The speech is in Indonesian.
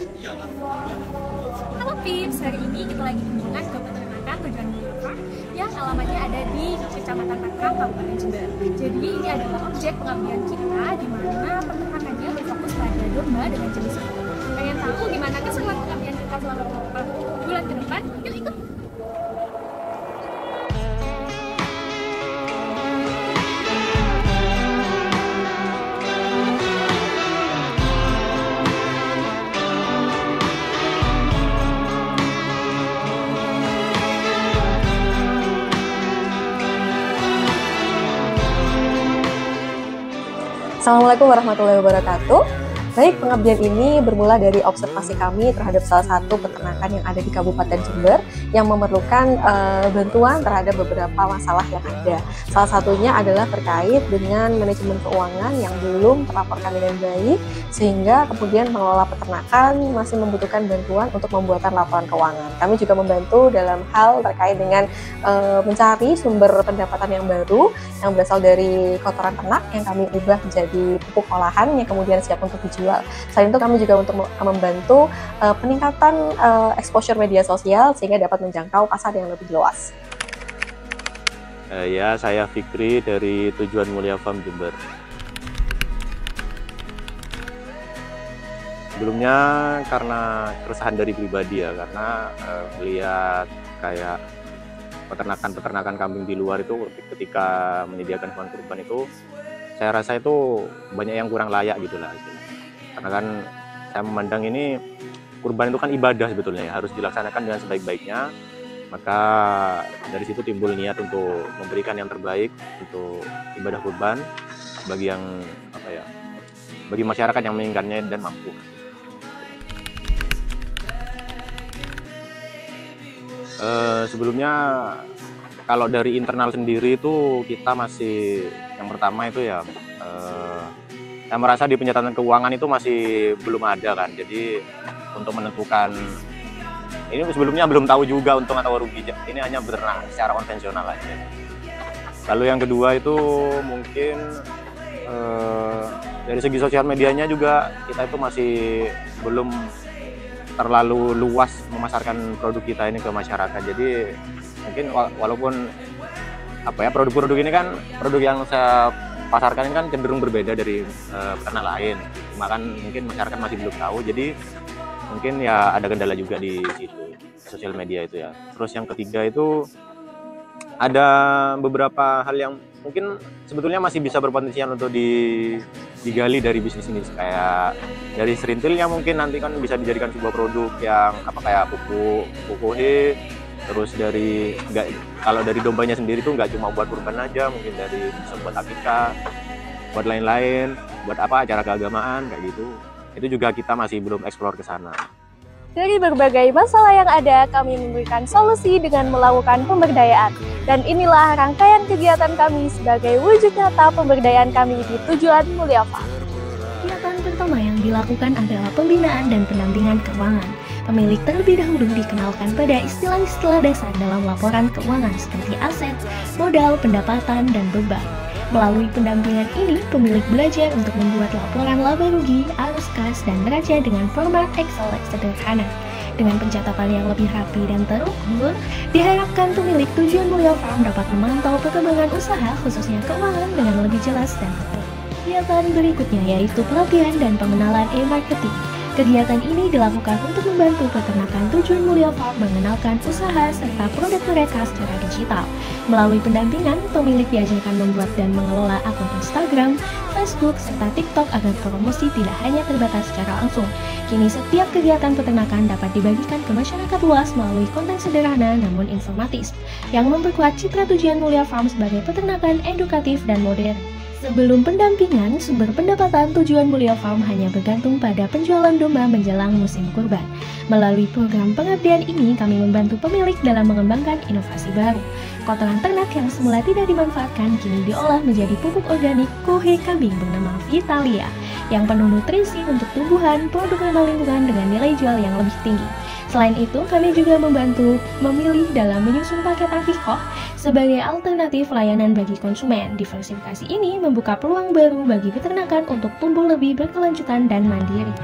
Halo Pips, hari ini kita lagi kunjungan ke peternakan Tujuan Mulia Farm yang alamatnya ada di Kecamatan Tangkang, Kabupaten Jember. Jadi ini adalah objek pengabdian kita di mana peternakannya berfokus pada domba dengan jenis kuda. Pengen tahu gimana keseruan pengabdian kita selama beberapa bulan ke depan? Yuk ikut! Assalamualaikum warahmatullahi wabarakatuh. Baik, pengabdian ini bermula dari observasi kami terhadap salah satu peternakan yang ada di Kabupaten Jember yang memerlukan bantuan terhadap beberapa masalah yang ada. Salah satunya adalah terkait dengan manajemen keuangan yang belum terlaporkan dengan baik, sehingga kemudian pengelola peternakan masih membutuhkan bantuan untuk membuatan laporan keuangan. Kami juga membantu dalam hal terkait dengan mencari sumber pendapatan yang baru yang berasal dari kotoran ternak yang kami ubah menjadi pupuk olahan yang kemudian siap untuk dijual. Selain itu kami juga untuk membantu peningkatan exposure media sosial sehingga dapat menjangkau pasar yang lebih luas. Ya, saya Fikri dari Tujuan Mulia Farm Jember. Sebelumnya karena keresahan dari pribadi ya, karena melihat kayak peternakan kambing di luar itu ketika menyediakan hewan kurban itu, saya rasa itu banyak yang kurang layak gitulah. Karena kan saya memandang ini kurban itu kan ibadah sebetulnya ya, harus dilaksanakan dengan sebaik-baiknya. Maka dari situ timbul niat untuk memberikan yang terbaik untuk ibadah kurban bagi yang bagi masyarakat yang menginginkannya dan mampu. Sebelumnya kalau dari internal sendiri itu kita masih yang pertama itu ya saya merasa di pencatatan keuangan itu masih belum ada kan. Jadi untuk menentukan ini sebelumnya belum tahu juga untung atau rugi. Ini hanya beternak secara konvensional aja. Lalu yang kedua itu mungkin dari segi sosial medianya juga kita itu masih belum terlalu luas memasarkan produk kita ini ke masyarakat. Jadi mungkin walaupun produk-produk ini kan produk yang saya pasarkan ini kan cenderung berbeda dari peternak lain. Cuma kan mungkin masyarakat masih belum tahu. Jadi mungkin ya ada kendala juga di situ, sosial media itu ya. Terus yang ketiga itu ada beberapa hal yang mungkin sebetulnya masih bisa berpotensial untuk digali dari bisnis ini, kayak dari serintilnya mungkin nanti kan bisa dijadikan sebuah produk yang kayak pupuk he. Terus kalau dari dombanya sendiri tuh nggak cuma buat kurban aja, mungkin dari bisa buat akikah, buat lain-lain, buat acara keagamaan kayak gitu. Itu juga kita masih belum eksplor ke sana. Dari berbagai masalah yang ada, kami memberikan solusi dengan melakukan pemberdayaan. Dan inilah rangkaian kegiatan kami sebagai wujud nyata pemberdayaan kami di Tujuan Mulia Farm. Kegiatan pertama yang dilakukan adalah pembinaan dan pendampingan keuangan. Pemilik terlebih dahulu dikenalkan pada istilah-istilah dasar dalam laporan keuangan seperti aset, modal, pendapatan, dan beban. Melalui pendampingan ini, pemilik belajar untuk membuat laporan laba rugi, arus kas, dan neraca dengan format Excel sederhana. Dengan pencatatan yang lebih rapi dan terukur, diharapkan pemilik Tujuan Mulia Farm dapat memantau perkembangan usaha khususnya keuangan dengan lebih jelas dan tepat. Kegiatan berikutnya yaitu pelatihan dan pengenalan e-marketing. Kegiatan ini dilakukan untuk membantu peternakan Tujuan Mulia Farm mengenalkan usaha serta produk mereka secara digital. Melalui pendampingan, pemilik diajarkan membuat dan mengelola akun Instagram, Facebook, serta TikTok agar promosi tidak hanya terbatas secara langsung. Kini setiap kegiatan peternakan dapat dibagikan ke masyarakat luas melalui konten sederhana namun informatif, yang memperkuat citra Tujuan Mulia Farm sebagai peternakan edukatif dan modern. Sebelum pendampingan, sumber pendapatan Tujuan Mulia Farm hanya bergantung pada penjualan domba menjelang musim kurban. Melalui program pengabdian ini, kami membantu pemilik dalam mengembangkan inovasi baru. Kotoran ternak yang semula tidak dimanfaatkan kini diolah menjadi pupuk organik kohe kambing bernama Vitalia, yang penuh nutrisi untuk tumbuhan, produk ramah lingkungan dengan nilai jual yang lebih tinggi. Selain itu, kami juga membantu memilih dalam menyusun paket akikoh sebagai alternatif layanan bagi konsumen. Diversifikasi ini membuka peluang baru bagi peternakan untuk tumbuh lebih berkelanjutan dan mandiri.